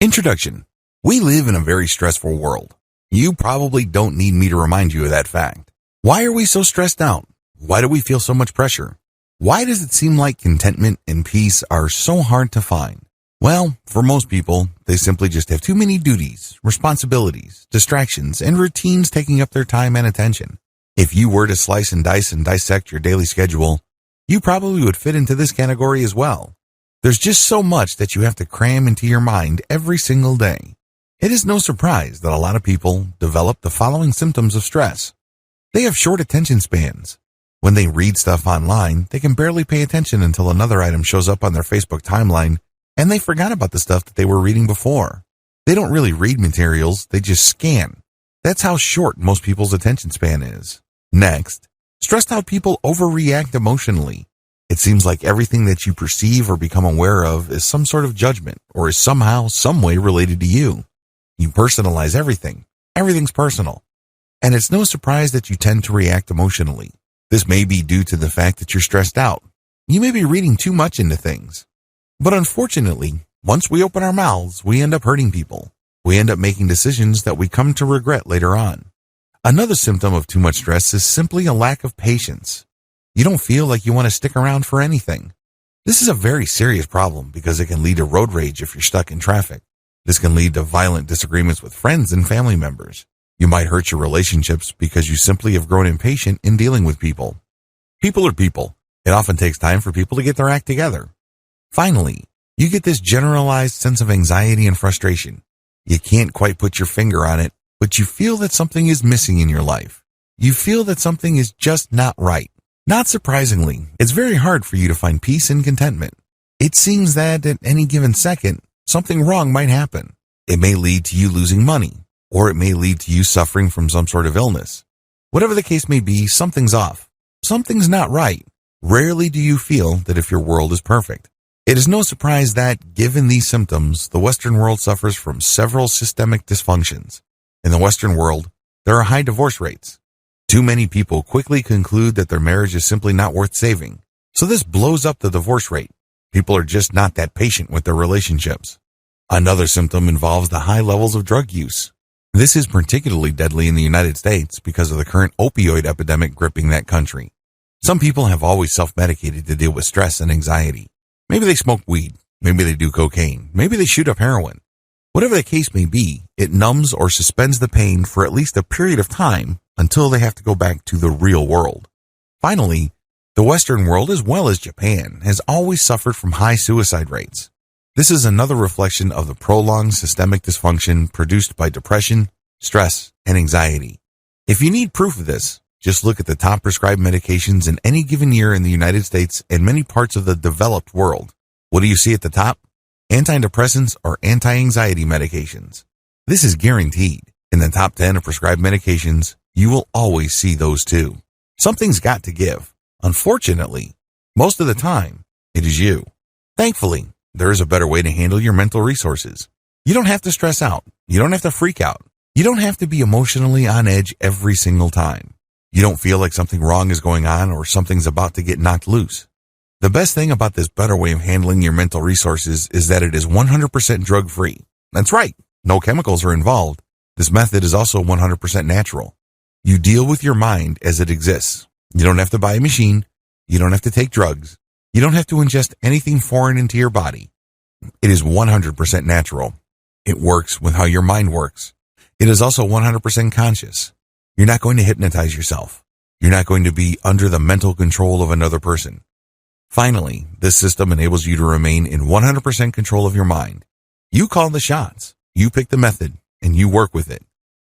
Introduction. We live in a very stressful world. You probably don't need me to remind you of that fact. Why are we so stressed out? Why do we feel so much pressure? Why does it seem like contentment and peace are so hard to find? Well, for most people, they simply just have too many duties, responsibilities, distractions, and routines taking up their time and attention. If you were to slice and dice and dissect your daily schedule, you probably would fit into this category as well. There's just so much that you have to cram into your mind every single day. It is no surprise that a lot of people develop the following symptoms of stress. They have short attention spans. When they read stuff online, they can barely pay attention until another item shows up on their Facebook timeline, and they forgot about the stuff that they were reading before. They don't really read materials, they just scan. That's how short most people's attention span is. Next, stressed out people overreact emotionally. It seems like everything that you perceive or become aware of is some sort of judgment or is somehow, some way related to you. You personalize everything. Everything's personal. And it's no surprise that you tend to react emotionally. This may be due to the fact that you're stressed out. You may be reading too much into things. But unfortunately, once we open our mouths, we end up hurting people. We end up making decisions that we come to regret later on. Another symptom of too much stress is simply a lack of patience. You don't feel like you want to stick around for anything. This is a very serious problem because it can lead to road rage if you're stuck in traffic. This can lead to violent disagreements with friends and family members. You might hurt your relationships because you simply have grown impatient in dealing with people. People are people. It often takes time for people to get their act together. Finally, you get this generalized sense of anxiety and frustration. You can't quite put your finger on it, but you feel that something is missing in your life. You feel that something is just not right. Not surprisingly, it's very hard for you to find peace and contentment. It seems that at any given second, something wrong might happen. It may lead to you losing money, or it may lead to you suffering from some sort of illness. Whatever the case may be, something's off. Something's not right. Rarely do you feel that if your world is perfect. It is no surprise that, given these symptoms, the Western world suffers from several systemic dysfunctions. In the Western world, there are high divorce rates. Too many people quickly conclude that their marriage is simply not worth saving. So this blows up the divorce rate. People are just not that patient with their relationships. Another symptom involves the high levels of drug use. This is particularly deadly in the United States because of the current opioid epidemic gripping that country. Some people have always self-medicated to deal with stress and anxiety. Maybe they smoke weed. Maybe they do cocaine. Maybe they shoot up heroin. Whatever the case may be, it numbs or suspends the pain for at least a period of time until they have to go back to the real world. Finally, the Western world, as well as Japan, has always suffered from high suicide rates. This is another reflection of the prolonged systemic dysfunction produced by depression, stress, and anxiety. If you need proof of this, just look at the top prescribed medications in any given year in the United States and many parts of the developed world. What do you see at the top? Antidepressants or anti-anxiety medications. This is guaranteed. In the top 10 of prescribed medications, you will always see those too. Something's got to give. Unfortunately, most of the time, it is you. Thankfully, there is a better way to handle your mental resources. You don't have to stress out. You don't have to freak out. You don't have to be emotionally on edge every single time. You don't feel like something wrong is going on or something's about to get knocked loose. The best thing about this better way of handling your mental resources is that it is 100% drug-free. That's right. No chemicals are involved. This method is also 100% natural. You deal with your mind as it exists. You don't have to buy a machine. You don't have to take drugs. You don't have to ingest anything foreign into your body. It is 100% natural. It works with how your mind works. It is also 100% conscious. You're not going to hypnotize yourself. You're not going to be under the mental control of another person. Finally, this system enables you to remain in 100% control of your mind. You call the shots. You pick the method, and you work with it.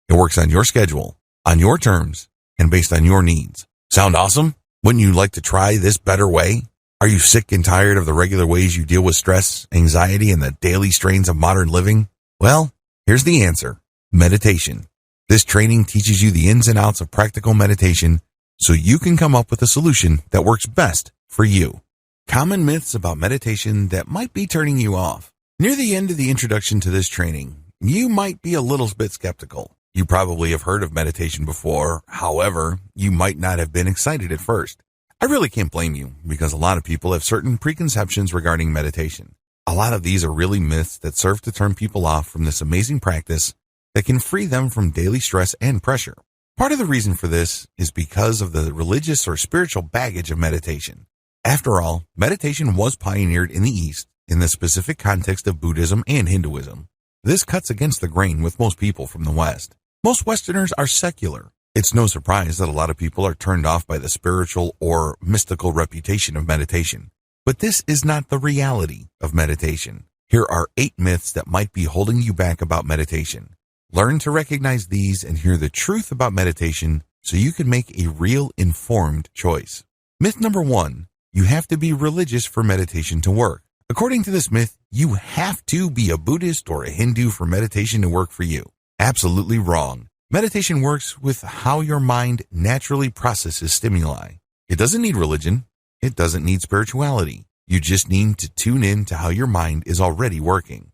It works on your schedule, on your terms, and based on your needs. Sound awesome? Wouldn't you like to try this better way? Are you sick and tired of the regular ways you deal with stress, anxiety, and the daily strains of modern living? Well, here's the answer. Meditation. This training teaches you the ins and outs of practical meditation so you can come up with a solution that works best for you. Common myths about meditation that might be turning you off. Near the end of the introduction to this training, you might be a little bit skeptical. You probably have heard of meditation before. However, you might not have been excited at first. I really can't blame you because a lot of people have certain preconceptions regarding meditation. A lot of these are really myths that serve to turn people off from this amazing practice that can free them from daily stress and pressure. Part of the reason for this is because of the religious or spiritual baggage of meditation. After all, meditation was pioneered in the East in the specific context of Buddhism and Hinduism. This cuts against the grain with most people from the West. Most Westerners are secular. It's no surprise that a lot of people are turned off by the spiritual or mystical reputation of meditation. But this is not the reality of meditation. Here are 8 myths that might be holding you back about meditation. Learn to recognize these and hear the truth about meditation so you can make a real informed choice. Myth number 1, you have to be religious for meditation to work. According to this myth, you have to be a Buddhist or a Hindu for meditation to work for you. Absolutely wrong. Meditation works with how your mind naturally processes stimuli. It doesn't need religion. It doesn't need spirituality. You just need to tune in to how your mind is already working.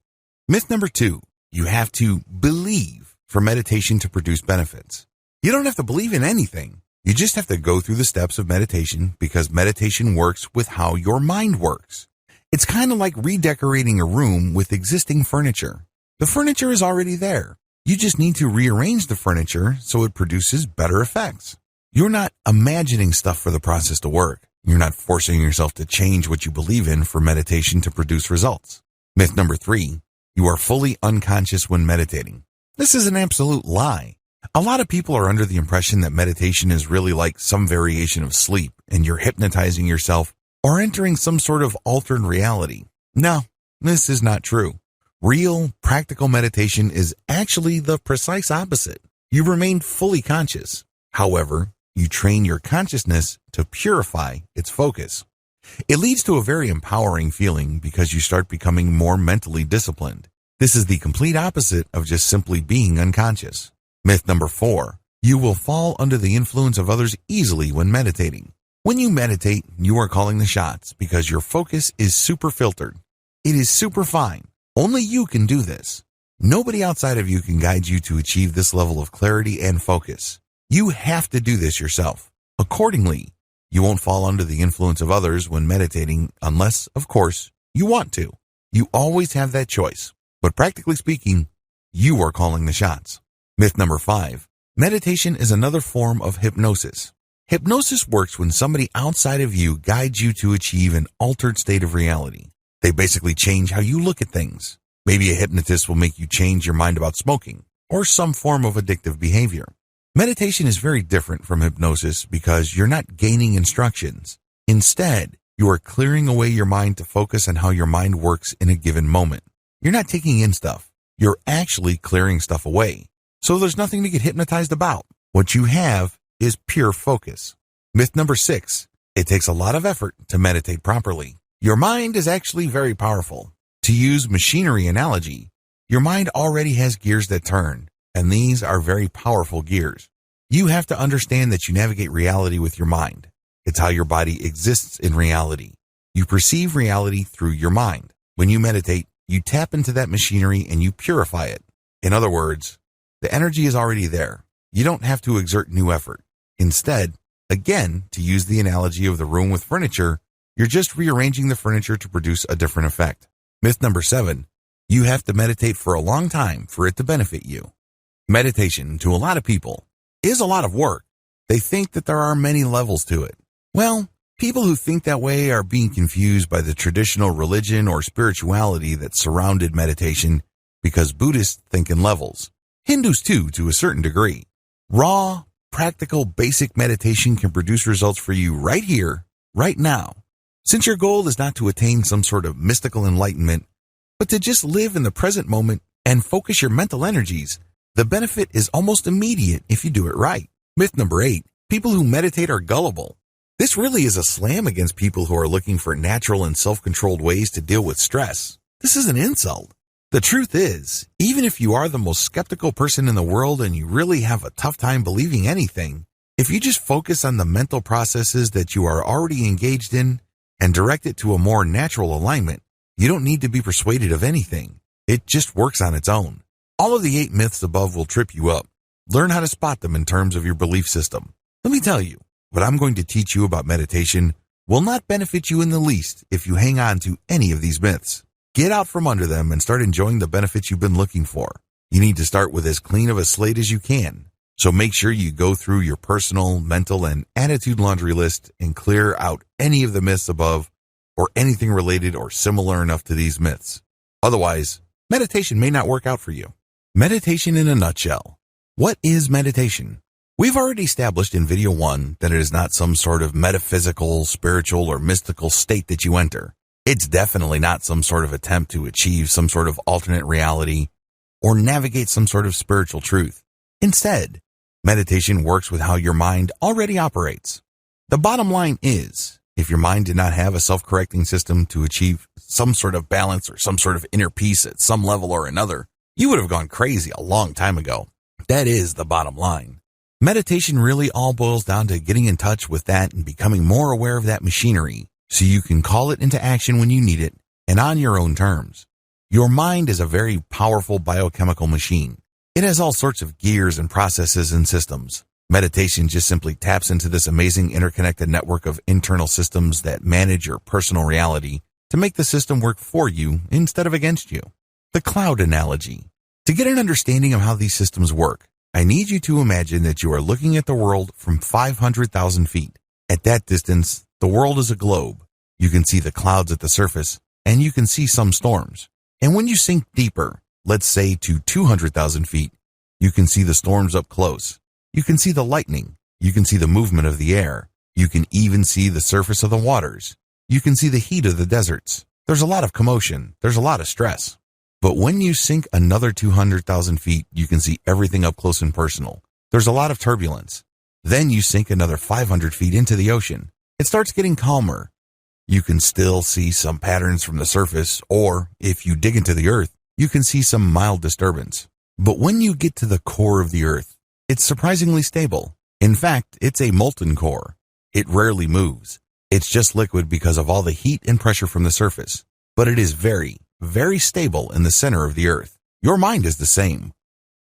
Myth number 2, you have to believe for meditation to produce benefits. You don't have to believe in anything. You just have to go through the steps of meditation because meditation works with how your mind works. It's kind of like redecorating a room with existing furniture. The furniture is already there. You just need to rearrange the furniture so it produces better effects. You're not imagining stuff for the process to work. You're not forcing yourself to change what you believe in for meditation to produce results. Myth number 3, you are fully unconscious when meditating. This is an absolute lie. A lot of people are under the impression that meditation is really like some variation of sleep and you're hypnotizing yourself or entering some sort of altered reality. No, this is not true. Real, practical meditation is actually the precise opposite. You remain fully conscious. However, you train your consciousness to purify its focus. It leads to a very empowering feeling because you start becoming more mentally disciplined. This is the complete opposite of just simply being unconscious. Myth number 4, you will fall under the influence of others easily when meditating. When you meditate, you are calling the shots because your focus is super filtered. It is super fine. Only you can do this. Nobody outside of you can guide you to achieve this level of clarity and focus. You have to do this yourself. Accordingly, you won't fall under the influence of others when meditating unless, of course, you want to. You always have that choice. But practically speaking, you are calling the shots. Myth number 5, meditation is another form of hypnosis. Hypnosis works when somebody outside of you guides you to achieve an altered state of reality. They basically change how you look at things. Maybe a hypnotist will make you change your mind about smoking or some form of addictive behavior. Meditation is very different from hypnosis because you're not gaining instructions. Instead, you are clearing away your mind to focus on how your mind works in a given moment. You're not taking in stuff. You're actually clearing stuff away. So there's nothing to get hypnotized about. What you have is pure focus. Myth number 6, it takes a lot of effort to meditate properly. Your mind is actually very powerful. To use machinery analogy, your mind already has gears that turn, and these are very powerful gears. You have to understand that you navigate reality with your mind. It's how your body exists in reality. You perceive reality through your mind. When you meditate, you tap into that machinery and you purify it. In other words, the energy is already there. You don't have to exert new effort. Instead, again, to use the analogy of the room with furniture, you're just rearranging the furniture to produce a different effect. Myth number 7, you have to meditate for a long time for it to benefit you. Meditation, to a lot of people, is a lot of work. They think that there are many levels to it. Well, people who think that way are being confused by the traditional religion or spirituality that surrounded meditation because Buddhists think in levels. Hindus too, to a certain degree. Raw, practical, basic meditation can produce results for you right here, right now. Since your goal is not to attain some sort of mystical enlightenment, but to just live in the present moment and focus your mental energies, the benefit is almost immediate if you do it right. Myth number 8, people who meditate are gullible. This really is a slam against people who are looking for natural and self-controlled ways to deal with stress. This is an insult. The truth is, even if you are the most skeptical person in the world and you really have a tough time believing anything, if you just focus on the mental processes that you are already engaged in and direct it to a more natural alignment, you don't need to be persuaded of anything. It just works on its own. All of the 8 myths above will trip you up. Learn how to spot them in terms of your belief system. Let me tell you, what I'm going to teach you about meditation will not benefit you in the least if you hang on to any of these myths. Get out from under them and start enjoying the benefits you've been looking for. You need to start with as clean of a slate as you can. So make sure you go through your personal, mental, and attitude laundry list and clear out any of the myths above or anything related or similar enough to these myths. Otherwise, meditation may not work out for you. Meditation in a nutshell. What is meditation? We've already established in video 1 that it is not some sort of metaphysical, spiritual, or mystical state that you enter. It's definitely not some sort of attempt to achieve some sort of alternate reality or navigate some sort of spiritual truth. Instead, meditation works with how your mind already operates. The bottom line is, if your mind did not have a self-correcting system to achieve some sort of balance or some sort of inner peace at some level or another, you would have gone crazy a long time ago. That is the bottom line. Meditation really all boils down to getting in touch with that and becoming more aware of that machinery so you can call it into action when you need it and on your own terms. Your mind is a very powerful biochemical machine. It has all sorts of gears and processes and systems. Meditation just simply taps into this amazing interconnected network of internal systems that manage your personal reality to make the system work for you instead of against you. The cloud analogy. To get an understanding of how these systems work, I need you to imagine that you are looking at the world from 500,000 feet. At that distance, the world is a globe. You can see the clouds at the surface, and you can see some storms. And when you sink deeper, let's say to 200,000 feet, you can see the storms up close. You can see the lightning. You can see the movement of the air. You can even see the surface of the waters. You can see the heat of the deserts. There's a lot of commotion. There's a lot of stress. But when you sink another 200,000 feet, you can see everything up close and personal. There's a lot of turbulence. Then you sink another 500 feet into the ocean. It starts getting calmer. You can still see some patterns from the surface, or if you dig into the earth, you can see some mild disturbance. But when you get to the core of the earth, it's surprisingly stable. In fact, it's a molten core. It rarely moves. It's just liquid because of all the heat and pressure from the surface. But it is very, very stable in the center of the earth. Your mind is the same.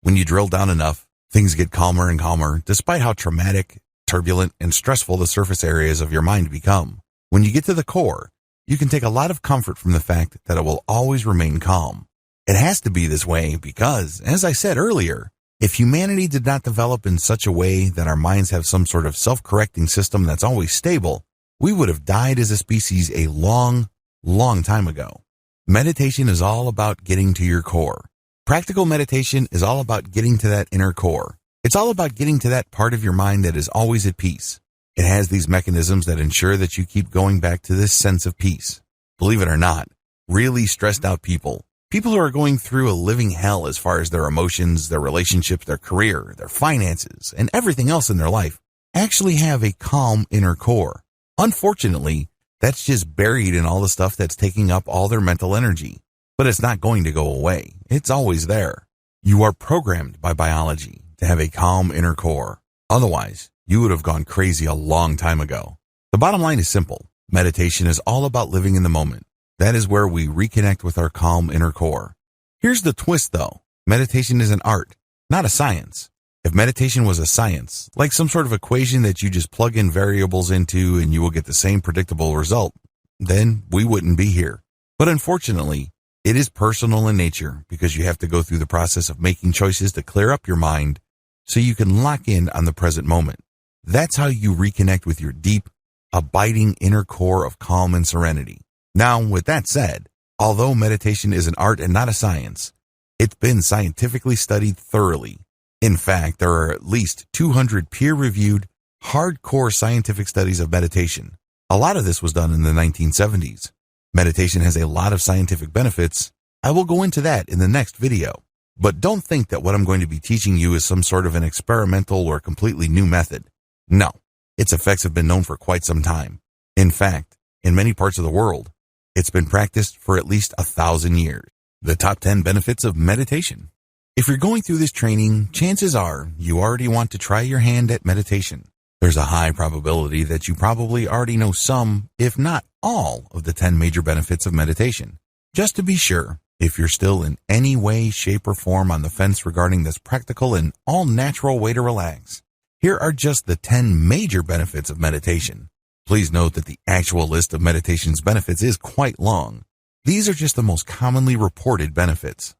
When you drill down enough, things get calmer and calmer, despite how traumatic, turbulent, and stressful the surface areas of your mind become. When you get to the core, you can take a lot of comfort from the fact that it will always remain calm. It has to be this way because, as I said earlier, if humanity did not develop in such a way that our minds have some sort of self-correcting system that's always stable, we would have died as a species a long, long time ago. Meditation is all about getting to your core. Practical meditation is all about getting to that inner core. It's all about getting to that part of your mind that is always at peace. It has these mechanisms that ensure that you keep going back to this sense of peace. Believe it or not, really stressed out people who are going through a living hell as far as their emotions, their relationships, their career, their finances, and everything else in their life, actually have a calm inner core. Unfortunately, that's just buried in all the stuff that's taking up all their mental energy. But it's not going to go away. It's always there. You are programmed by biology to have a calm inner core. Otherwise, you would have gone crazy a long time ago. The bottom line is simple. Meditation is all about living in the moment. That is where we reconnect with our calm inner core. Here's the twist though. Meditation is an art, not a science. If meditation was a science, like some sort of equation that you just plug in variables into and you will get the same predictable result, then we wouldn't be here. But unfortunately, it is personal in nature because you have to go through the process of making choices to clear up your mind so you can lock in on the present moment. That's how you reconnect with your deep, abiding inner core of calm and serenity. Now, with that said, although meditation is an art and not a science, it's been scientifically studied thoroughly. In fact, there are at least 200 peer-reviewed, hardcore scientific studies of meditation. A lot of this was done in the 1970s. Meditation has a lot of scientific benefits. I will go into that in the next video. But don't think that what I'm going to be teaching you is some sort of an experimental or completely new method. No, its effects have been known for quite some time. In fact, in many parts of the world, it's been practiced for at least 1,000 years. The top 10 benefits of meditation. If you're going through this training, chances are you already want to try your hand at meditation. There's a high probability that you probably already know some, if not all, of the 10 major benefits of meditation. Just to be sure, if you're still in any way, shape, or form on the fence regarding this practical and all-natural way to relax, here are just the 10 major benefits of meditation. Please note that the actual list of meditation's benefits is quite long. These are just the most commonly reported benefits.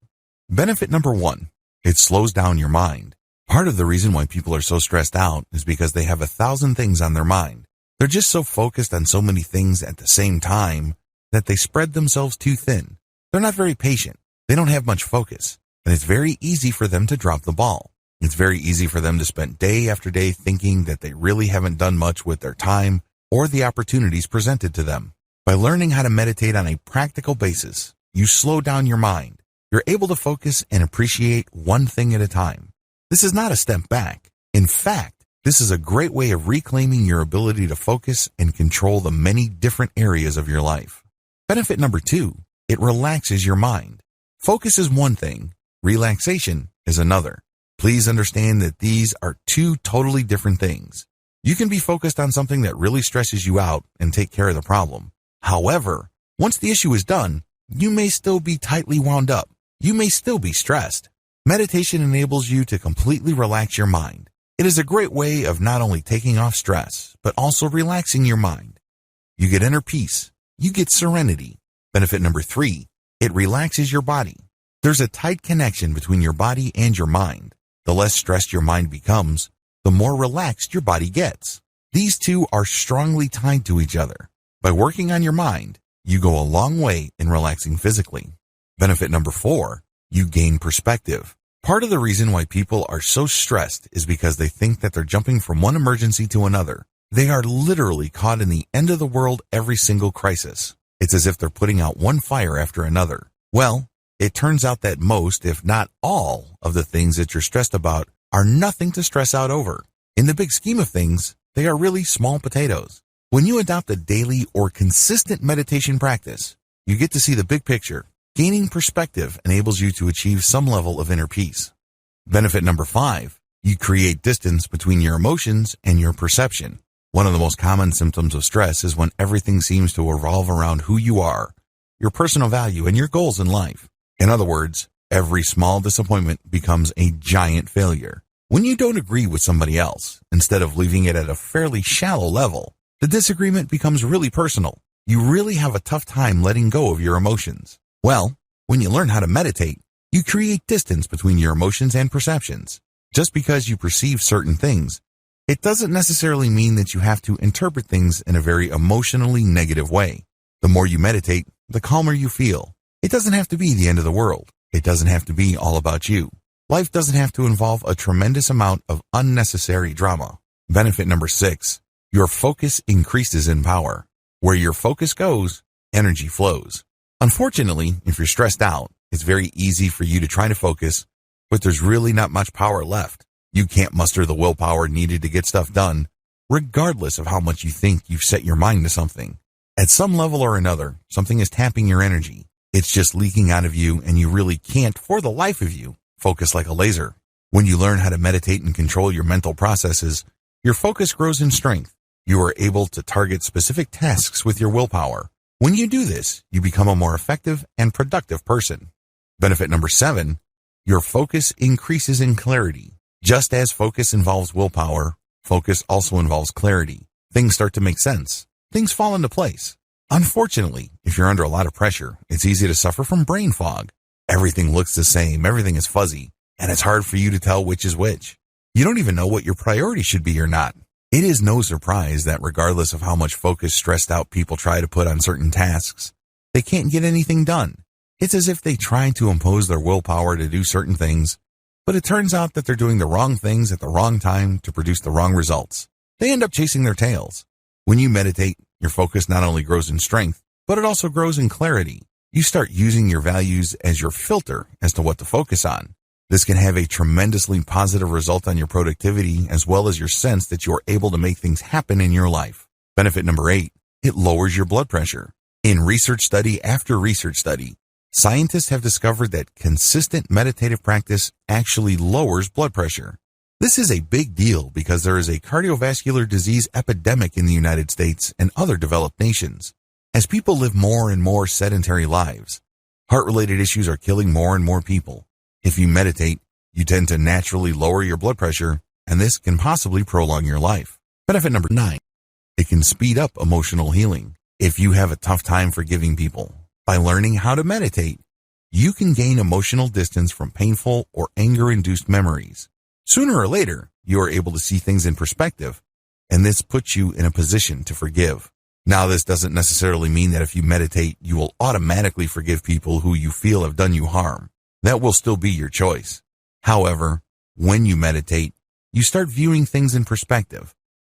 Benefit number 1, it slows down your mind. Part of the reason why people are so stressed out is because they have 1,000 things on their mind. They're just so focused on so many things at the same time that they spread themselves too thin. They're not very patient. They don't have much focus, and it's very easy for them to drop the ball. It's very easy for them to spend day after day thinking that they really haven't done much with their time or the opportunities presented to them. By learning how to meditate on a practical basis, you slow down your mind. You're able to focus and appreciate one thing at a time. This is not a step back. In fact, this is a great way of reclaiming your ability to focus and control the many different areas of your life. Benefit number 2, it relaxes your mind. Focus is one thing, relaxation is another. Please understand that these are two totally different things. You can be focused on something that really stresses you out and take care of the problem. However, once the issue is done, you may still be tightly wound up. You may still be stressed. Meditation enables you to completely relax your mind. It is a great way of not only taking off stress, but also relaxing your mind. You get inner peace. You get serenity. Benefit number 3, it relaxes your body. There's a tight connection between your body and your mind. The less stressed your mind becomes, the more relaxed your body gets. These two are strongly tied to each other. By working on your mind, you go a long way in relaxing physically. Benefit number 4, you gain perspective. Part of the reason why people are so stressed is because they think that they're jumping from one emergency to another. They are literally caught in the end of the world every single crisis. It's as if they're putting out one fire after another. Well, it turns out that most, if not all, of the things that you're stressed about are nothing to stress out over. In the big scheme of things, they are really small potatoes. When you adopt a daily or consistent meditation practice, you get to see the big picture. Gaining perspective enables you to achieve some level of inner peace. Benefit number 5, you create distance between your emotions and your perception. One of the most common symptoms of stress is when everything seems to revolve around who you are, your personal value, and your goals in life. In other words, every small disappointment becomes a giant failure. When you don't agree with somebody else, instead of leaving it at a fairly shallow level, the disagreement becomes really personal. You really have a tough time letting go of your emotions. Well, when you learn how to meditate, you create distance between your emotions and perceptions. Just because you perceive certain things, it doesn't necessarily mean that you have to interpret things in a very emotionally negative way. The more you meditate, the calmer you feel. It doesn't have to be the end of the world. It doesn't have to be all about you. Life doesn't have to involve a tremendous amount of unnecessary drama. Benefit number 6, your focus increases in power. Where your focus goes, energy flows. Unfortunately, if you're stressed out, it's very easy for you to try to focus, but there's really not much power left. You can't muster the willpower needed to get stuff done, regardless of how much you think you've set your mind to something. At some level or another, something is tapping your energy. It's just leaking out of you, and you really can't, for the life of you, focus like a laser. When you learn how to meditate and control your mental processes, your focus grows in strength. You are able to target specific tasks with your willpower. When you do this, you become a more effective and productive person. Benefit number 7, your focus increases in clarity. Just as focus involves willpower, focus also involves clarity. Things start to make sense. Things fall into place. Unfortunately, if you're under a lot of pressure, it's easy to suffer from brain fog. Everything looks the same, everything is fuzzy, and it's hard for you to tell which is which. You don't even know what your priority should be or not. It is no surprise that regardless of how much focus stressed out people try to put on certain tasks, they can't get anything done. It's as if they try to impose their willpower to do certain things, but it turns out that they're doing the wrong things at the wrong time to produce the wrong results. They end up chasing their tails. When you meditate, your focus not only grows in strength, but it also grows in clarity. You start using your values as your filter as to what to focus on. This can have a tremendously positive result on your productivity as well as your sense that you are able to make things happen in your life. Benefit number 8, it lowers your blood pressure. In research study after research study, scientists have discovered that consistent meditative practice actually lowers blood pressure. This is a big deal because there is a cardiovascular disease epidemic in the United States and other developed nations. As people live more and more sedentary lives, heart-related issues are killing more and more people. If you meditate, you tend to naturally lower your blood pressure, and this can possibly prolong your life. Benefit number 9, it can speed up emotional healing. If you have a tough time forgiving people, By learning how to meditate, you can gain emotional distance from painful or anger-induced memories. Sooner or later, you are able to see things in perspective, and this puts you in a position to forgive. Now, this doesn't necessarily mean that if you meditate, you will automatically forgive people who you feel have done you harm. That will still be your choice. However, when you meditate, you start viewing things in perspective,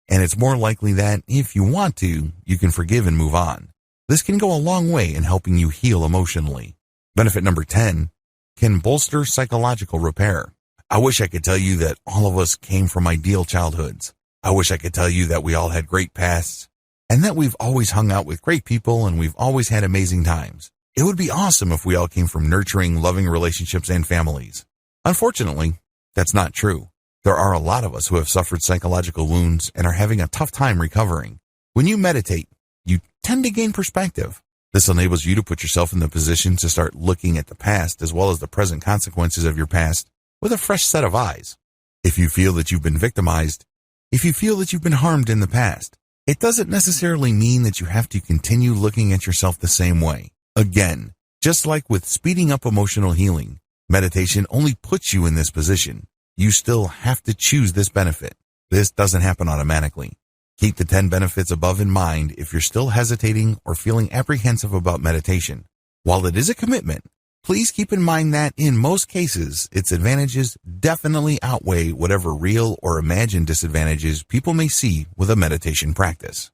and it's more likely that, if you want to, you can forgive and move on. This can go a long way in helping you heal emotionally. Benefit number 10, can bolster psychological repair. I wish I could tell you that all of us came from ideal childhoods. I wish I could tell you that we all had great pasts, and that we've always hung out with great people and we've always had amazing times. It would be awesome if we all came from nurturing, loving relationships and families. Unfortunately, that's not true. There are a lot of us who have suffered psychological wounds and are having a tough time recovering. When you meditate, you tend to gain perspective. This enables you to put yourself in the position to start looking at the past as well as the present consequences of your past with a fresh set of eyes. If you feel that you've been victimized, if you feel that you've been harmed in the past, it doesn't necessarily mean that you have to continue looking at yourself the same way. Again, just like with speeding up emotional healing, meditation only puts you in this position. You still have to choose this benefit. This doesn't happen automatically. Keep the 10 benefits above in mind if you're still hesitating or feeling apprehensive about meditation. While it is a commitment, please keep in mind that in most cases, its advantages definitely outweigh whatever real or imagined disadvantages people may see with a meditation practice.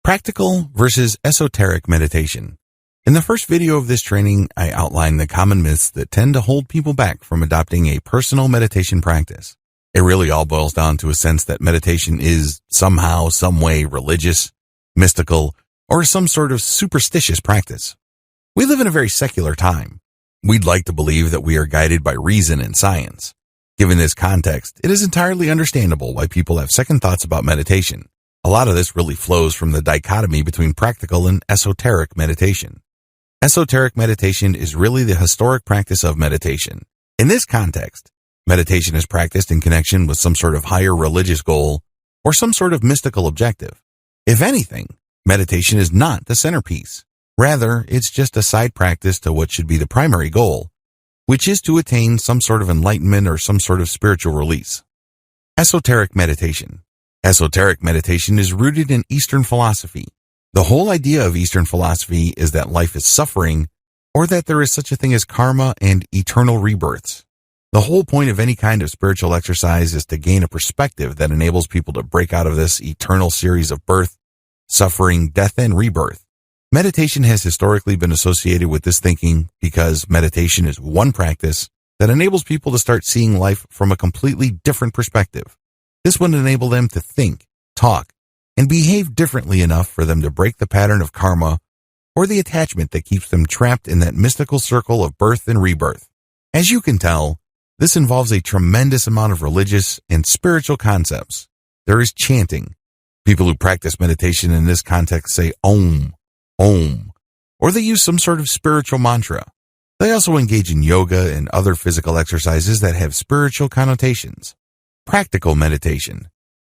Practical versus esoteric meditation. In the first video of this training, I outlined the common myths that tend to hold people back from adopting a personal meditation practice. It really all boils down to a sense that meditation is somehow, some way religious, mystical, or some sort of superstitious practice. We live in a very secular time. We'd like to believe that we are guided by reason and science. Given this context, it is entirely understandable why people have second thoughts about meditation. A lot of this really flows from the dichotomy between practical and esoteric meditation. Esoteric meditation is really the historic practice of meditation. In this context, meditation is practiced in connection with some sort of higher religious goal or some sort of mystical objective. If anything, meditation is not the centerpiece. Rather, it's just a side practice to what should be the primary goal, which is to attain some sort of enlightenment or some sort of spiritual release. Esoteric meditation. Esoteric meditation is rooted in Eastern philosophy. The whole idea of Eastern philosophy is that life is suffering, or that there is such a thing as karma and eternal rebirths. The whole point of any kind of spiritual exercise is to gain a perspective that enables people to break out of this eternal series of birth, suffering, death, and rebirth. Meditation has historically been associated with this thinking because meditation is one practice that enables people to start seeing life from a completely different perspective. This would enable them to think, talk, and behave differently enough for them to break the pattern of karma or the attachment that keeps them trapped in that mystical circle of birth and rebirth. As you can tell, this involves a tremendous amount of religious and spiritual concepts. There is chanting. People who practice meditation in this context say Om, Om, or they use some sort of spiritual mantra. They also engage in yoga and other physical exercises that have spiritual connotations. Practical meditation.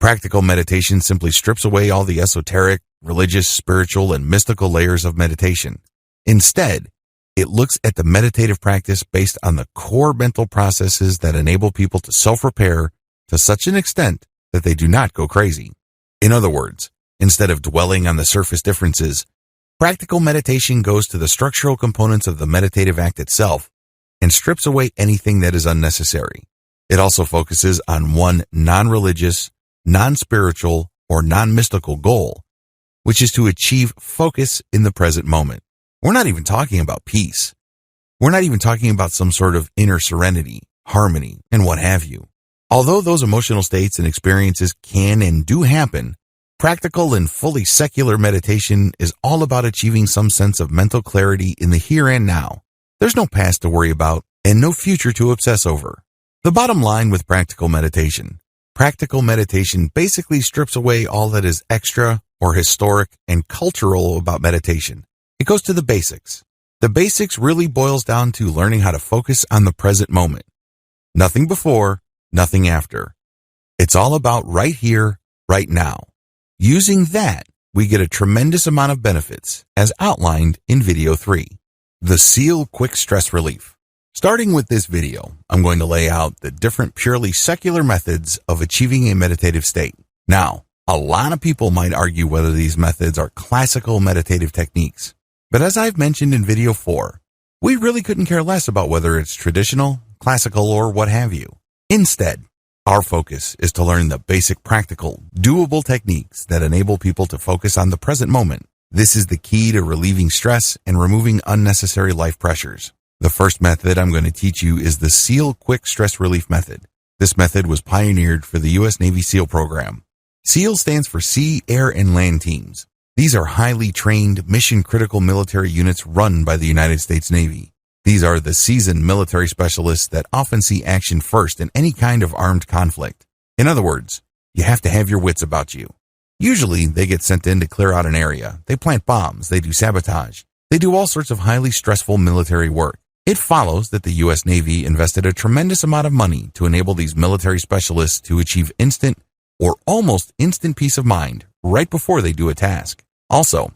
Practical meditation simply strips away all the esoteric, religious, spiritual, and mystical layers of meditation. Instead, it looks at the meditative practice based on the core mental processes that enable people to self-repair to such an extent that they do not go crazy. In other words, instead of dwelling on the surface differences, practical meditation goes to the structural components of the meditative act itself and strips away anything that is unnecessary. It also focuses on one non-religious, non-spiritual, or non-mystical goal, which is to achieve focus in the present moment. We're not even talking about peace. We're not even talking about some sort of inner serenity, harmony, and what have you. Although those emotional states and experiences can and do happen, practical and fully secular meditation is all about achieving some sense of mental clarity in the here and now. There's no past to worry about and no future to obsess over. The bottom line with practical meditation basically strips away all that is extra or historic and cultural about meditation. It goes to the basics. The basics really boils down to learning how to focus on the present moment. Nothing before, nothing after. It's all about right here, right now. Using that, we get a tremendous amount of benefits, as outlined in video 3. The SEAL Quick Stress Relief. Starting with this video, I'm going to lay out the different purely secular methods of achieving a meditative state. Now, a lot of people might argue whether these methods are classical meditative techniques. But as I've mentioned in video 4, we really couldn't care less about whether it's traditional, classical, or what have you. Instead, our focus is to learn the basic practical, doable techniques that enable people to focus on the present moment. This is the key to relieving stress and removing unnecessary life pressures. The first method I'm going to teach you is the SEAL Quick Stress Relief Method. This method was pioneered for the U.S. Navy SEAL program. SEAL stands for Sea, Air, and Land Teams. These are highly trained, mission-critical military units run by the United States Navy. These are the seasoned military specialists that often see action first in any kind of armed conflict. In other words, you have to have your wits about you. Usually, they get sent in to clear out an area. They plant bombs. They do sabotage. They do all sorts of highly stressful military work. It follows that the U.S. Navy invested a tremendous amount of money to enable these military specialists to achieve instant or almost instant peace of mind right before they do a task. Also,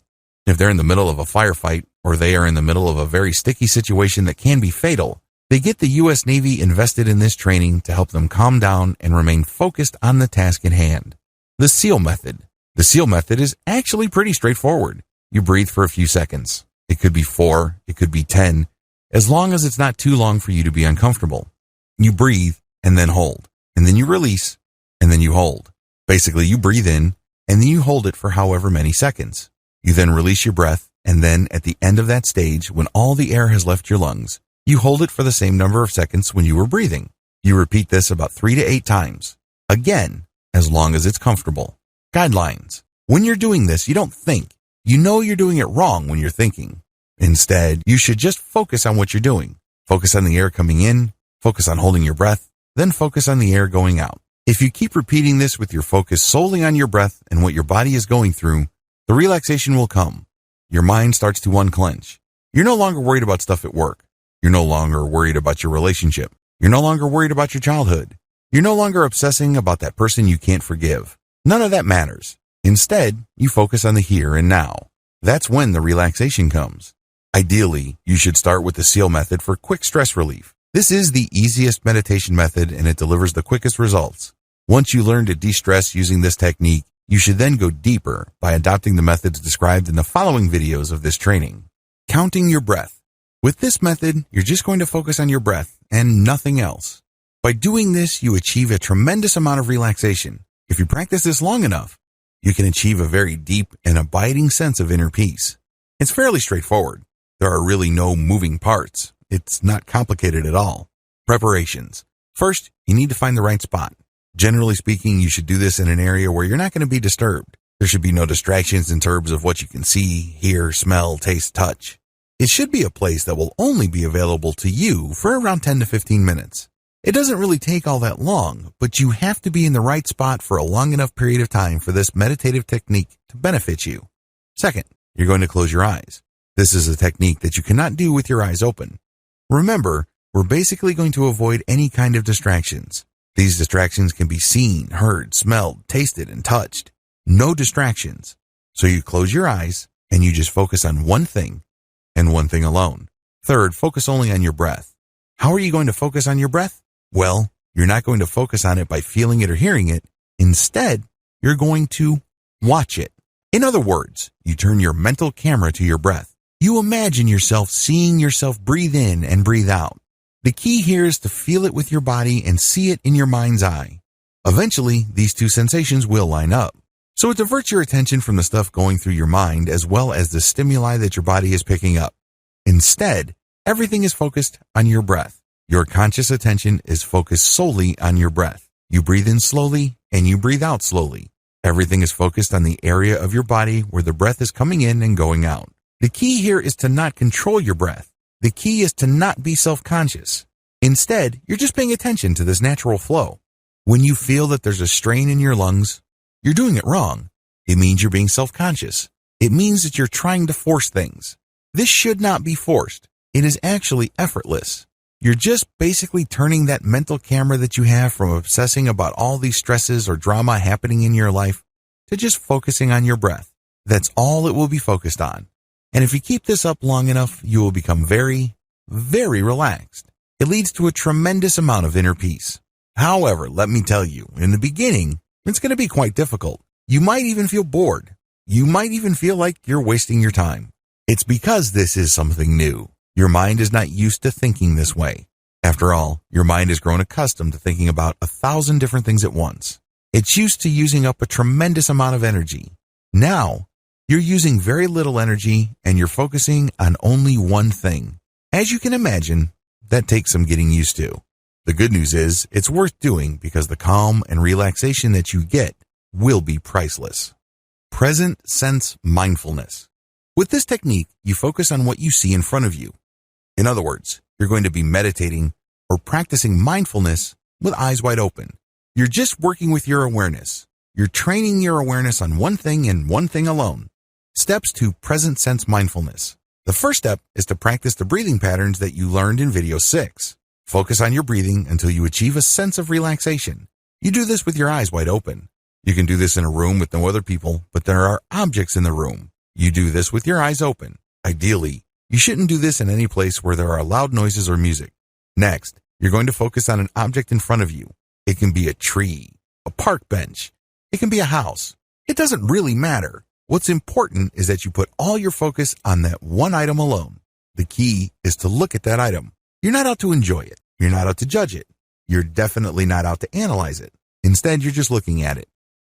if they're in the middle of a firefight or they are in the middle of a very sticky situation that can be fatal, they get the U.S. Navy invested in this training to help them calm down and remain focused on the task at hand. The SEAL method. The SEAL method is actually pretty straightforward. You breathe for a few seconds. It could be 4, it could be 10, as long as it's not too long for you to be uncomfortable. You breathe and then hold, and then you release, and then you hold. Basically, you breathe in, and then you hold it for however many seconds. You then release your breath, and then at the end of that stage, when all the air has left your lungs, you hold it for the same number of seconds when you were breathing. You repeat this about 3 to 8 times. Again, as long as it's comfortable. Guidelines. When you're doing this, you don't think. You know you're doing it wrong when you're thinking. Instead, you should just focus on what you're doing. Focus on the air coming in, focus on holding your breath, then focus on the air going out. If you keep repeating this with your focus solely on your breath and what your body is going through, the relaxation will come. Your mind starts to unclench. You're no longer worried about stuff at work. You're no longer worried about your relationship. You're no longer worried about your childhood. You're no longer obsessing about that person you can't forgive. None of that matters. Instead, you focus on the here and now. That's when the relaxation comes. Ideally, you should start with the SEAL method for quick stress relief. This is the easiest meditation method and it delivers the quickest results. Once you learn to de-stress using this technique, you should then go deeper by adopting the methods described in the following videos of this training. Counting your breath. With this method, you're just going to focus on your breath and nothing else. By doing this, you achieve a tremendous amount of relaxation. If you practice this long enough, you can achieve a very deep and abiding sense of inner peace. It's fairly straightforward. There are really no moving parts. It's not complicated at all. Preparations. First, you need to find the right spot. Generally speaking, you should do this in an area where you're not going to be disturbed. There should be no distractions in terms of what you can see, hear, smell, taste, touch. It should be a place that will only be available to you for around 10 to 15 minutes. It doesn't really take all that long, but you have to be in the right spot for a long enough period of time for this meditative technique to benefit you. Second, you're going to close your eyes. This is a technique that you cannot do with your eyes open. Remember, we're basically going to avoid any kind of distractions. These distractions can be seen, heard, smelled, tasted, and touched. No distractions. So you close your eyes and you just focus on one thing and one thing alone. Third, focus only on your breath. How are you going to focus on your breath? Well, you're not going to focus on it by feeling it or hearing it. Instead, you're going to watch it. In other words, you turn your mental camera to your breath. You imagine yourself seeing yourself breathe in and breathe out. The key here is to feel it with your body and see it in your mind's eye. Eventually, these two sensations will line up. So it diverts your attention from the stuff going through your mind as well as the stimuli that your body is picking up. Instead, everything is focused on your breath. Your conscious attention is focused solely on your breath. You breathe in slowly and you breathe out slowly. Everything is focused on the area of your body where the breath is coming in and going out. The key here is to not control your breath. The key is to not be self-conscious. Instead, you're just paying attention to this natural flow. When you feel that there's a strain in your lungs, you're doing it wrong. It means you're being self-conscious. It means that you're trying to force things. This should not be forced. It is actually effortless. You're just basically turning that mental camera that you have from obsessing about all these stresses or drama happening in your life to just focusing on your breath. That's all it will be focused on. And if you keep this up long enough, you will become very, very relaxed. It leads to a tremendous amount of inner peace. However, let me tell you, in the beginning, it's going to be quite difficult. You might even feel bored. You might even feel like you're wasting your time. It's because this is something new. Your mind is not used to thinking this way. After all, your mind has grown accustomed to thinking about 1,000 different things at once. It's used to using up a tremendous amount of energy. Now, you're using very little energy and you're focusing on only one thing. As you can imagine, that takes some getting used to. The good news is it's worth doing because the calm and relaxation that you get will be priceless. Present sense mindfulness. With this technique, you focus on what you see in front of you. In other words, you're going to be meditating or practicing mindfulness with eyes wide open. You're just working with your awareness. You're training your awareness on one thing and one thing alone. Steps to present sense mindfulness. The first step is to practice the breathing patterns that you learned in video 6. Focus on your breathing until you achieve a sense of relaxation. You do this with your eyes wide open. You can do this in a room with no other people, but there are objects in the room. You do this with your eyes open. Ideally, you shouldn't do this in any place where there are loud noises or music. Next, you're going to focus on an object in front of you. It can be a tree, a park bench. It can be a house. It doesn't really matter. What's important is that you put all your focus on that one item alone. The key is to look at that item. You're not out to enjoy it. You're not out to judge it. You're definitely not out to analyze it. Instead, you're just looking at it.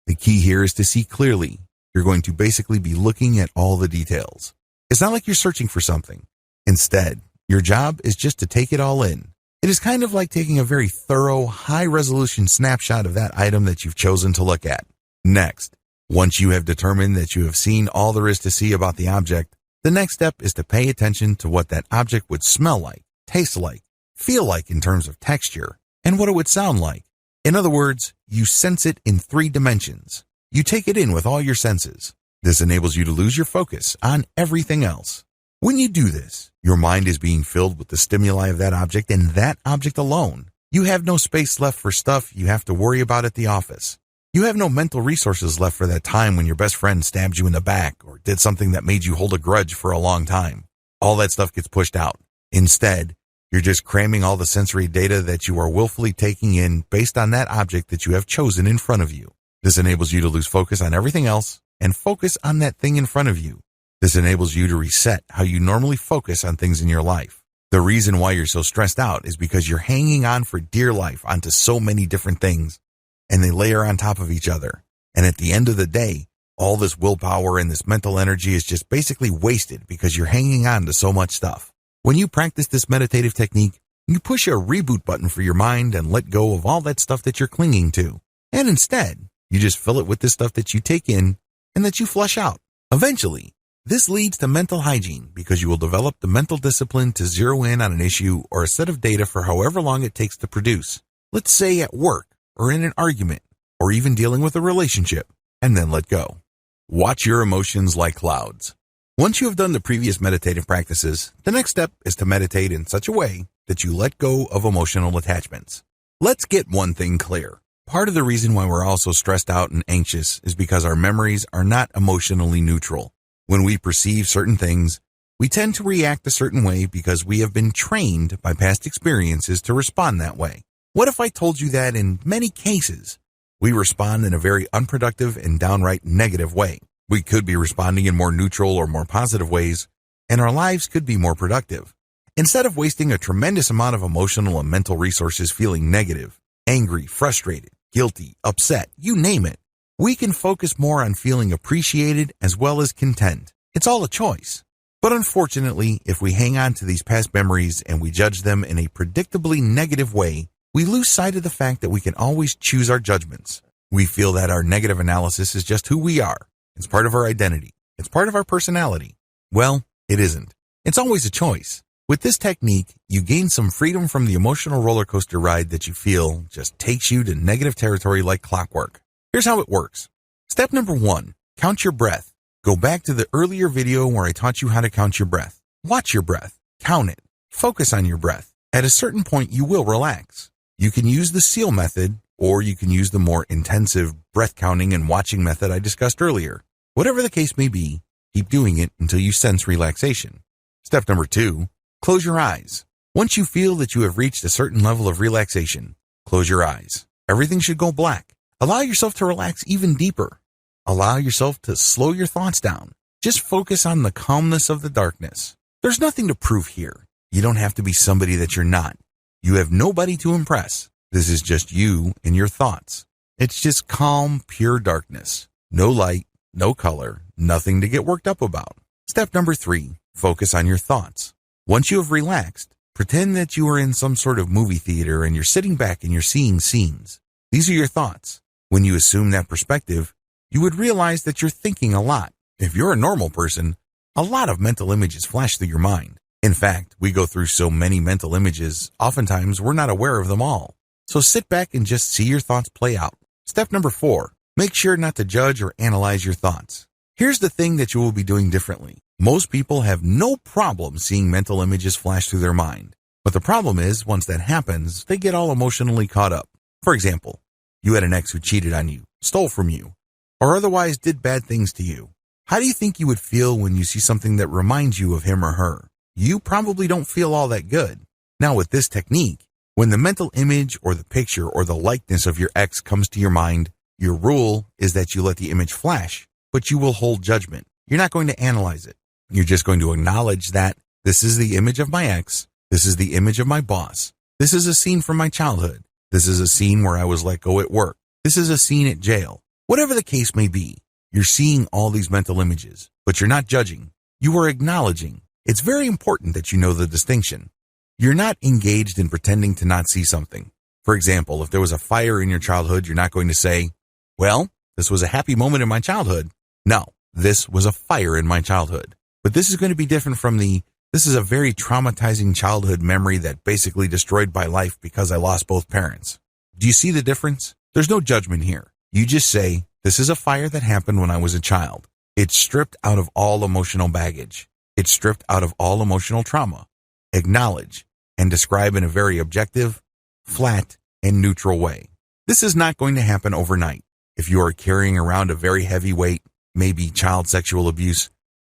The key here is to see clearly. You're going to basically be looking at all the details. It's not like you're searching for something. Instead, your job is just to take it all in. It is kind of like taking a very thorough, high-resolution snapshot of that item that you've chosen to look at. Next, once you have determined that you have seen all there is to see about the object, the next step is to pay attention to what that object would smell like, taste like, feel like in terms of texture, and what it would sound like. In other words, you sense it in 3 dimensions. You take it in with all your senses. This enables you to lose your focus on everything else. When you do this, your mind is being filled with the stimuli of that object and that object alone. You have no space left for stuff you have to worry about at the office. You have no mental resources left for that time when your best friend stabbed you in the back or did something that made you hold a grudge for a long time. All that stuff gets pushed out. Instead, you're just cramming all the sensory data that you are willfully taking in based on that object that you have chosen in front of you. This enables you to lose focus on everything else and focus on that thing in front of you. This enables you to reset how you normally focus on things in your life. The reason why you're so stressed out is because you're hanging on for dear life onto so many different things, and they layer on top of each other. And at the end of the day, all this willpower and this mental energy is just basically wasted because you're hanging on to so much stuff. When you practice this meditative technique, you push a reboot button for your mind and let go of all that stuff that you're clinging to. And instead, you just fill it with the stuff that you take in and that you flush out. Eventually, this leads to mental hygiene because you will develop the mental discipline to zero in on an issue or a set of data for however long it takes to produce. Let's say at work or in an argument or even dealing with a relationship, and then let go. Watch your emotions like clouds. Once you have done the previous meditative practices, the next step is to meditate in such a way that you let go of emotional attachments. Let's get one thing clear. Part of the reason why we're all so stressed out and anxious is because our memories are not emotionally neutral. When we perceive certain things, we tend to react a certain way because we have been trained by past experiences to respond that way. What if I told you that in many cases, we respond in a very unproductive and downright negative way? We could be responding in more neutral or more positive ways, and our lives could be more productive. Instead of wasting a tremendous amount of emotional and mental resources feeling negative, angry, frustrated, guilty, upset, you name it, we can focus more on feeling appreciated as well as content. It's all a choice. But unfortunately, if we hang on to these past memories and we judge them in a predictably negative way, we lose sight of the fact that we can always choose our judgments. We feel that our negative analysis is just who we are. It's part of our identity. It's part of our personality. Well, it isn't. It's always a choice. With this technique, you gain some freedom from the emotional roller coaster ride that you feel just takes you to negative territory like clockwork. Here's how it works. Step number 1, count your breath. Go back to the earlier video where I taught you how to count your breath. Watch your breath. Count it. Focus on your breath. At a certain point, you will relax. You can use the SEAL method, or you can use the more intensive breath counting and watching method I discussed earlier. Whatever the case may be, Keep doing it until you sense relaxation. Step number 2, close your eyes. Once you feel that you have reached a certain level of relaxation, close your eyes. Everything should go black. Allow yourself to relax even deeper. Allow yourself to slow your thoughts down. Just focus on the calmness of the darkness. There's nothing to prove here. You don't have to be somebody that you're not. You have nobody to impress. This is just you and your thoughts. It's just calm, pure darkness. No light, no color, nothing to get worked up about. Step number 3, focus on your thoughts. Once you have relaxed, pretend that you are in some sort of movie theater and you're sitting back and you're seeing scenes. These are your thoughts. When you assume that perspective, you would realize that you're thinking a lot. If you're a normal person, a lot of mental images flash through your mind. In fact, we go through so many mental images, oftentimes we're not aware of them all. So sit back and just see your thoughts play out. Step number 4, make sure not to judge or analyze your thoughts. Here's the thing that you will be doing differently. Most people have no problem seeing mental images flash through their mind. But the problem is, once that happens, they get all emotionally caught up. For example, you had an ex who cheated on you, stole from you, or otherwise did bad things to you. How do you think you would feel when you see something that reminds you of him or her? You probably don't feel all that good. Now with this technique, when the mental image or the picture or the likeness of your ex comes to your mind, your rule is that you let the image flash, but you will hold judgment. You're not going to analyze it. You're just going to acknowledge that this is the image of my ex, this is the image of my boss, this is a scene from my childhood, this is a scene where I was let go at work, this is a scene at jail. Whatever the case may be, you're seeing all these mental images, but you're not judging. You are acknowledging. It's very important that you know the distinction. You're not engaged in pretending to not see something. For example, if there was a fire in your childhood, you're not going to say, well, this was a happy moment in my childhood. No, this was a fire in my childhood. But this is going to be different from this is a very traumatizing childhood memory that basically destroyed my life because I lost both parents. Do you see the difference? There's no judgment here. You just say, this is a fire that happened when I was a child. It's stripped out of all emotional baggage. It's stripped out of all emotional trauma. Acknowledge and describe in a very objective, flat, and neutral way. This is not going to happen overnight. If you are carrying around a very heavy weight, maybe child sexual abuse,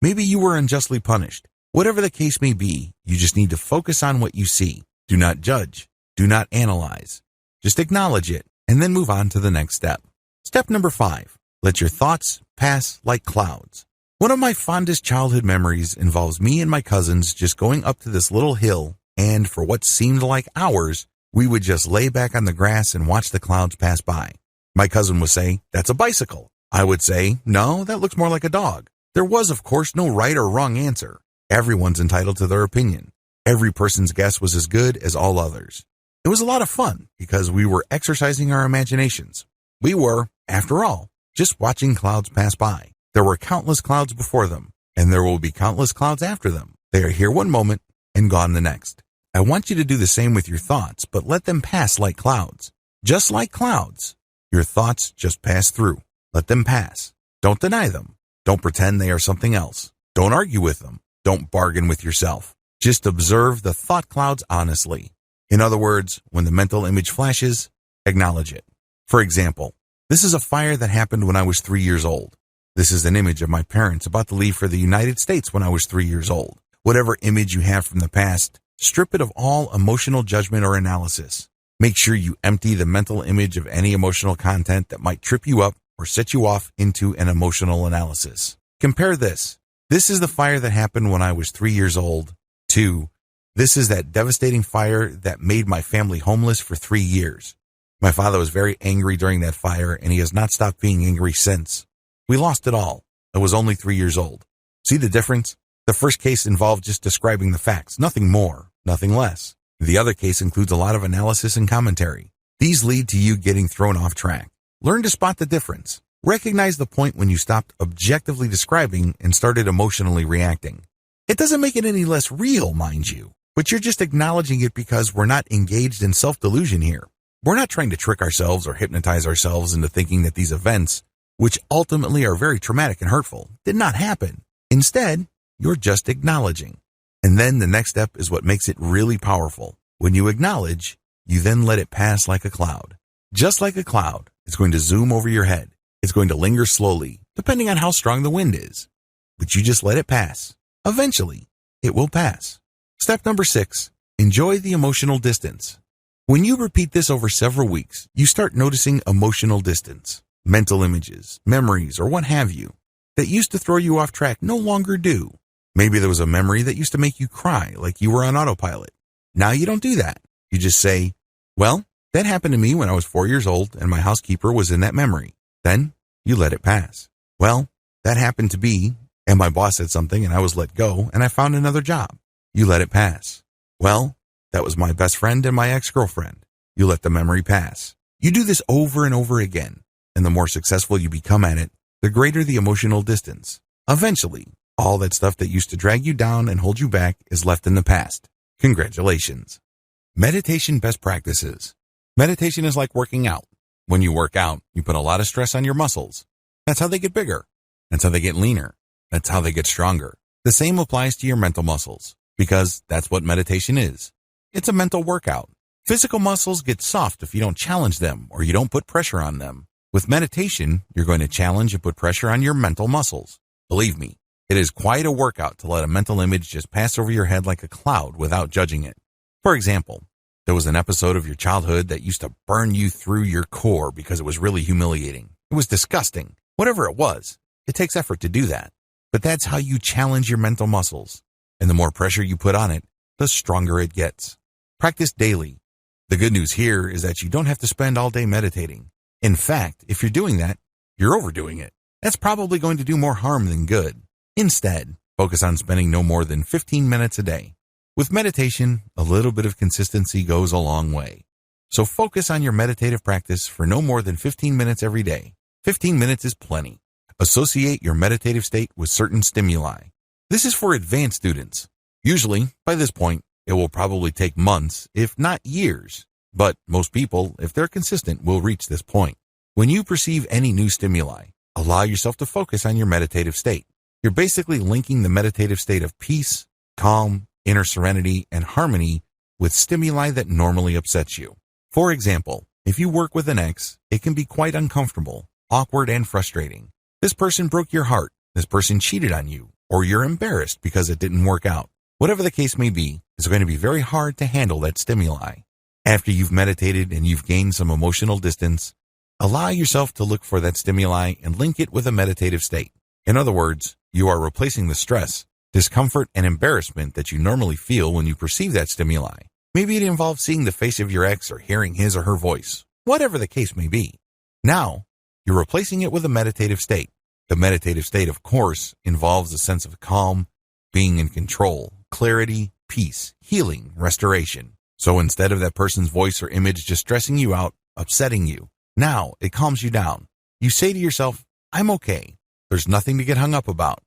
maybe you were unjustly punished. Whatever the case may be, you just need to focus on what you see. Do not judge. Do not analyze. Just acknowledge it and then move on to the next step. Step number 5, let your thoughts pass like clouds. One of my fondest childhood memories involves me and my cousins just going up to this little hill, and for what seemed like hours, we would just lay back on the grass and watch the clouds pass by. My cousin would say, that's a bicycle. I would say, no, that looks more like a dog. There was, of course, no right or wrong answer. Everyone's entitled to their opinion. Every person's guess was as good as all others. It was a lot of fun because we were exercising our imaginations. We were, after all, just watching clouds pass by. There were countless clouds before them, and there will be countless clouds after them. They are here one moment and gone the next. I want you to do the same with your thoughts, but let them pass like clouds. Just like clouds, your thoughts just pass through. Let them pass. Don't deny them. Don't pretend they are something else. Don't argue with them. Don't bargain with yourself. Just observe the thought clouds honestly. In other words, when the mental image flashes, acknowledge it. For example, this is a fire that happened when I was 3 years old. This is an image of my parents about to leave for the United States when I was 3 years old. Whatever image you have from the past, strip it of all emotional judgment or analysis. Make sure you empty the mental image of any emotional content that might trip you up or set you off into an emotional analysis. Compare this. This is the fire that happened when I was 3 years old. 2. This is that devastating fire that made my family homeless for 3 years. My father was very angry during that fire, and he has not stopped being angry since. We lost it all. I was only 3 years old. See the difference? The first case involved just describing the facts, nothing more, nothing less. The other case includes a lot of analysis and commentary. These lead to you getting thrown off track. Learn to spot the difference. Recognize the point when you stopped objectively describing and started emotionally reacting. It doesn't make it any less real, mind you, but you're just acknowledging it because we're not engaged in self-delusion here. We're not trying to trick ourselves or hypnotize ourselves into thinking that these events, which ultimately are very traumatic and hurtful, did not happen. Instead, you're just acknowledging. And then the next step is what makes it really powerful. When you acknowledge, you then let it pass like a cloud. Just like a cloud, it's going to zoom over your head. It's going to linger slowly, depending on how strong the wind is. but you just let it pass. Eventually, it will pass. Step number 6, enjoy the emotional distance. When you repeat this over several weeks, you start noticing emotional distance. Mental images, memories, or what have you, that used to throw you off track no longer do. Maybe there was a memory that used to make you cry like you were on autopilot. Now you don't do that. You just say, well, that happened to me when I was 4 years old and my housekeeper was in that memory. Then you let it pass. Well, that happened to me and my boss said something and I was let go and I found another job. You let it pass. Well, that was my best friend and my ex-girlfriend. You let the memory pass. You do this over and over again, and the more successful you become at it, the greater the emotional distance. Eventually, all that stuff that used to drag you down and hold you back is left in the past. Congratulations. Meditation best practices. Meditation is like working out. When you work out, you put a lot of stress on your muscles. That's how they get bigger. That's how they get leaner. That's how they get stronger. The same applies to your mental muscles, because that's what meditation is. It's a mental workout. Physical muscles get soft if you don't challenge them or you don't put pressure on them. With meditation, you're going to challenge and put pressure on your mental muscles. Believe me, it is quite a workout to let a mental image just pass over your head like a cloud without judging it. For example, there was an episode of your childhood that used to burn you through your core because it was really humiliating. It was disgusting. Whatever it was, it takes effort to do that. But that's how you challenge your mental muscles. And the more pressure you put on it, the stronger it gets. Practice daily. The good news here is that you don't have to spend all day meditating. In fact, if you're doing that, you're overdoing it. That's probably going to do more harm than good. Instead, focus on spending no more than 15 minutes a day. With meditation, a little bit of consistency goes a long way. So focus on your meditative practice for no more than 15 minutes every day. 15 minutes is plenty. Associate your meditative state with certain stimuli. This is for advanced students. Usually, by this point, it will probably take months, if not years. But most people, if they're consistent, will reach this point. When you perceive any new stimuli, allow yourself to focus on your meditative state. You're basically linking the meditative state of peace, calm, inner serenity, and harmony with stimuli that normally upsets you. For example, if you work with an ex, it can be quite uncomfortable, awkward, and frustrating. This person broke your heart, this person cheated on you, or you're embarrassed because it didn't work out. Whatever the case may be, it's going to be very hard to handle that stimuli. After you've meditated and you've gained some emotional distance, allow yourself to look for that stimuli and link it with a meditative state. In other words, you are replacing the stress, discomfort, and embarrassment that you normally feel when you perceive that stimuli. Maybe it involves seeing the face of your ex or hearing his or her voice, whatever the case may be. Now, you're replacing it with a meditative state. The meditative state, of course, involves a sense of calm, being in control, clarity, peace, healing, restoration. So instead of that person's voice or image just stressing you out, upsetting you, now it calms you down. You say to yourself, I'm okay. There's nothing to get hung up about.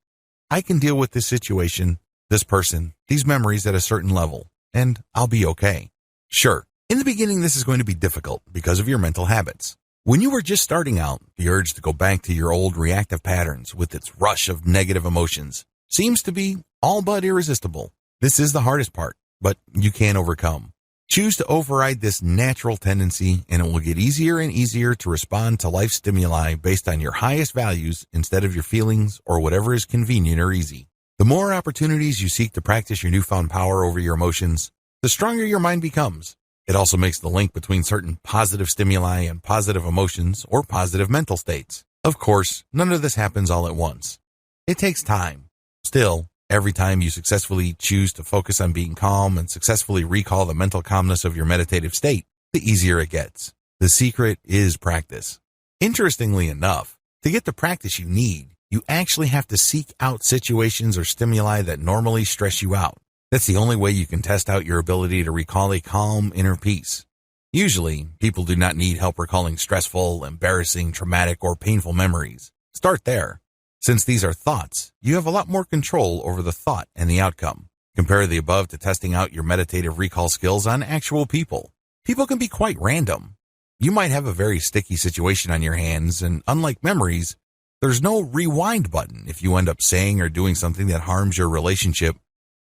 I can deal with this situation, this person, these memories at a certain level, and I'll be okay. Sure, in the beginning this is going to be difficult because of your mental habits. When you were just starting out, the urge to go back to your old reactive patterns with its rush of negative emotions seems to be all but irresistible. This is the hardest part, but you can overcome. Choose to override this natural tendency, and it will get easier and easier to respond to life stimuli based on your highest values instead of your feelings or whatever is convenient or easy. The more opportunities you seek to practice your newfound power over your emotions, the stronger your mind becomes. It also makes the link between certain positive stimuli and positive emotions or positive mental states. Of course, none of this happens all at once. It takes time. Still, every time you successfully choose to focus on being calm and successfully recall the mental calmness of your meditative state, the easier it gets. The secret is practice. Interestingly enough, to get the practice you need, you actually have to seek out situations or stimuli that normally stress you out. That's the only way you can test out your ability to recall a calm inner peace. Usually, people do not need help recalling stressful, embarrassing, traumatic, or painful memories. Start there. Since these are thoughts, you have a lot more control over the thought and the outcome. Compare the above to testing out your meditative recall skills on actual people. People can be quite random. You might have a very sticky situation on your hands, and unlike memories, there's no rewind button if you end up saying or doing something that harms your relationship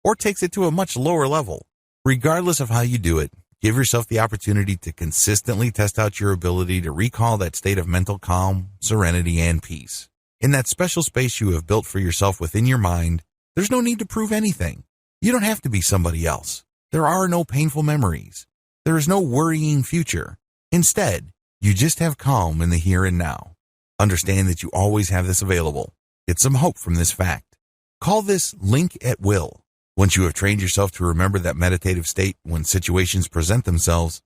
or takes it to a much lower level. Regardless of how you do it, give yourself the opportunity to consistently test out your ability to recall that state of mental calm, serenity, and peace. In that special space you have built for yourself within your mind, there's no need to prove anything. You don't have to be somebody else. There are no painful memories. There is no worrying future. Instead, you just have calm in the here and now. Understand that you always have this available. Get some hope from this fact. Call this link at will. Once you have trained yourself to remember that meditative state when situations present themselves,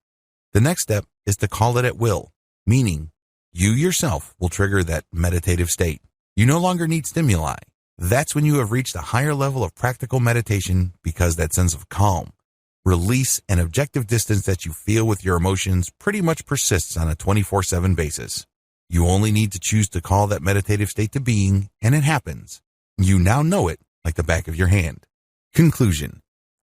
the next step is to call it at will, meaning you yourself will trigger that meditative state. You no longer need stimuli. That's when you have reached a higher level of practical meditation, because that sense of calm, release, and objective distance that you feel with your emotions pretty much persists on a 24/7 basis. You only need to choose to call that meditative state to being, and it happens. You now know it like the back of your hand. Conclusion.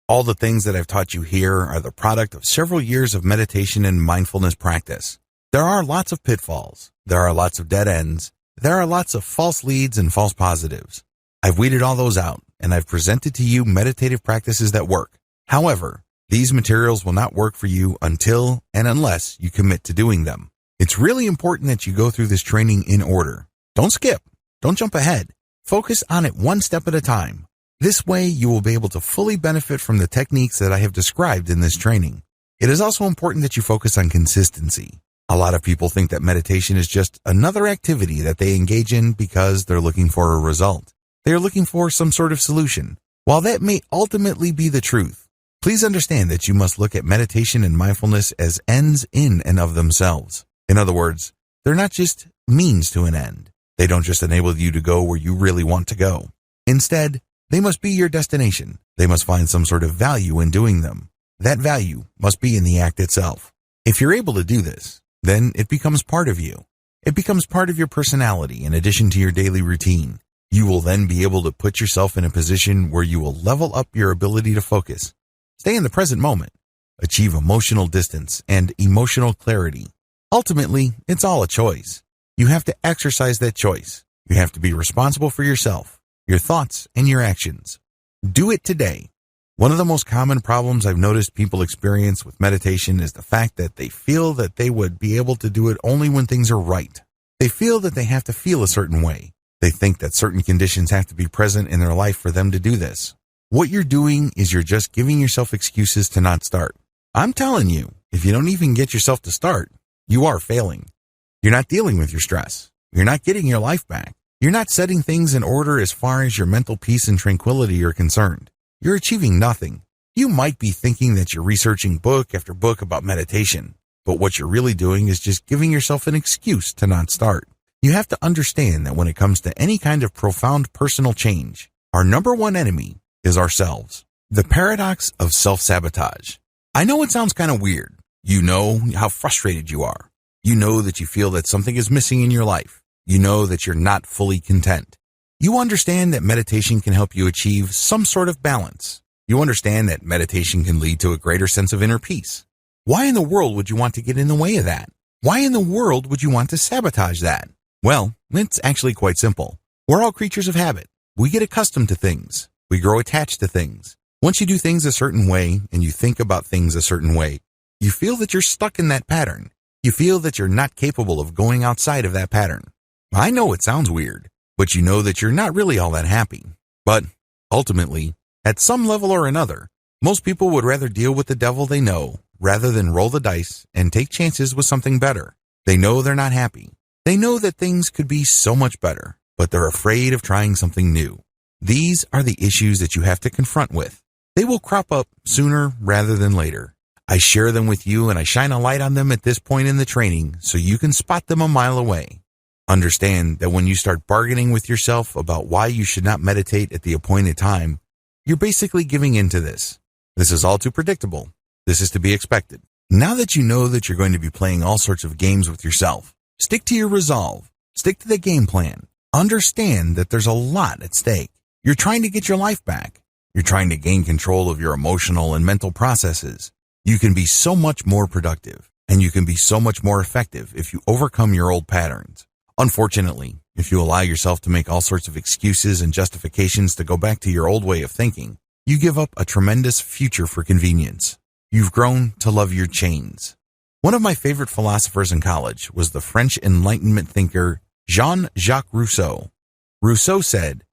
All the things that I've taught you here are the product of several years of meditation and mindfulness practice. There are lots of pitfalls. There are lots of dead ends. There are lots of false leads and false positives. I've weeded all those out, and I've presented to you meditative practices that work. However, these materials will not work for you until and unless you commit to doing them. It's really important that you go through this training in order. Don't skip. Don't jump ahead. Focus on it one step at a time. This way, you will be able to fully benefit from the techniques that I have described in this training. It is also important that you focus on consistency. A lot of people think that meditation is just another activity that they engage in because they're looking for a result. They are looking for some sort of solution. While that may ultimately be the truth, please understand that you must look at meditation and mindfulness as ends in and of themselves. In other words, they're not just means to an end. They don't just enable you to go where you really want to go. Instead, they must be your destination. They must find some sort of value in doing them. That value must be in the act itself. If you're able to do this, then it becomes part of you. It becomes part of your personality in addition to your daily routine. You will then be able to put yourself in a position where you will level up your ability to focus, stay in the present moment, achieve emotional distance and emotional clarity. Ultimately, it's all a choice. You have to exercise that choice. You have to be responsible for yourself, your thoughts, and your actions. Do it today. One of the most common problems I've noticed people experience with meditation is the fact that they feel that they would be able to do it only when things are right. They feel that they have to feel a certain way. They think that certain conditions have to be present in their life for them to do this. What you're doing is you're just giving yourself excuses to not start. I'm telling you, if you don't even get yourself to start, you are failing. You're not dealing with your stress. You're not getting your life back. You're not setting things in order as far as your mental peace and tranquility are concerned. You're achieving nothing. You might be thinking that you're researching book after book about meditation, but what you're really doing is just giving yourself an excuse to not start. You have to understand that when it comes to any kind of profound personal change, our number one enemy is ourselves. The paradox of self-sabotage. I know it sounds kind of weird. You know how frustrated you are. You know that you feel that something is missing in your life. You know that you're not fully content. You understand that meditation can help you achieve some sort of balance. You understand that meditation can lead to a greater sense of inner peace. Why in the world would you want to get in the way of that? Why in the world would you want to sabotage that? Well, it's actually quite simple. We're all creatures of habit. We get accustomed to things. We grow attached to things. Once you do things a certain way and you think about things a certain way, you feel that you're stuck in that pattern. You feel that you're not capable of going outside of that pattern. I know it sounds weird, but you know that you're not really all that happy. But ultimately, at some level or another, most people would rather deal with the devil they know rather than roll the dice and take chances with something better. They know they're not happy. They know that things could be so much better, but they're afraid of trying something new. These are the issues that you have to confront with. They will crop up sooner rather than later. I share them with you and I shine a light on them at this point in the training so you can spot them a mile away. Understand that when you start bargaining with yourself about why you should not meditate at the appointed time, you're basically giving in to this. This is all too predictable. This is to be expected. Now that you know that you're going to be playing all sorts of games with yourself, stick to your resolve. Stick to the game plan. Understand that there's a lot at stake. You're trying to get your life back. You're trying to gain control of your emotional and mental processes. You can be so much more productive, and you can be so much more effective if you overcome your old patterns. Unfortunately, if you allow yourself to make all sorts of excuses and justifications to go back to your old way of thinking, you give up a tremendous future for convenience. You've grown to love your chains. One of my favorite philosophers in college was the French Enlightenment thinker Jean-Jacques Rousseau. Rousseau said,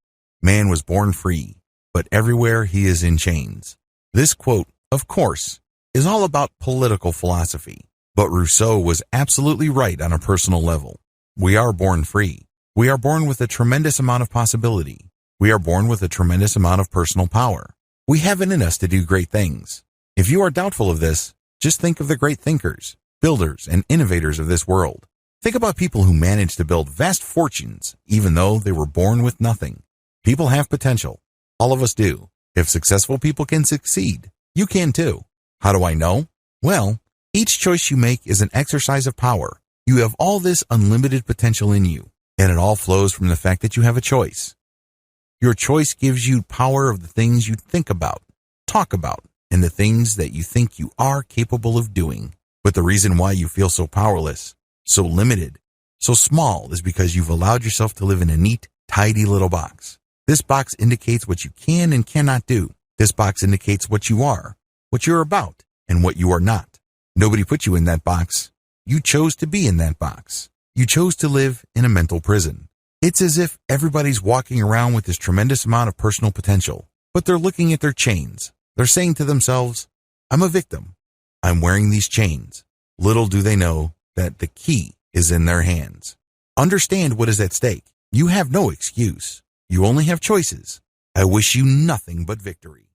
"Man was born free, but everywhere he is in chains." This quote, of course, is all about political philosophy, but Rousseau was absolutely right on a personal level. We are born free. We are born with a tremendous amount of possibility. We are born with a tremendous amount of personal power. We have it in us to do great things. If you are doubtful of this, just think of the great thinkers, builders, and innovators of this world. Think about people who managed to build vast fortunes even though they were born with nothing. People have potential. All of us do. If successful people can succeed, you can too. How do I know? Well, each choice you make is an exercise of power. You have all this unlimited potential in you, and it all flows from the fact that you have a choice. Your choice gives you power of the things you think about, talk about, and the things that you think you are capable of doing. But the reason why you feel so powerless, so limited, so small is because you've allowed yourself to live in a neat, tidy little box. This box indicates what you can and cannot do. This box indicates what you are, what you're about, and what you are not. Nobody put you in that box. You chose to be in that box. You chose to live in a mental prison. It's as if everybody's walking around with this tremendous amount of personal potential, but they're looking at their chains. They're saying to themselves, "I'm a victim. I'm wearing these chains." Little do they know that the key is in their hands. Understand what is at stake. You have no excuse. You only have choices. I wish you nothing but victory.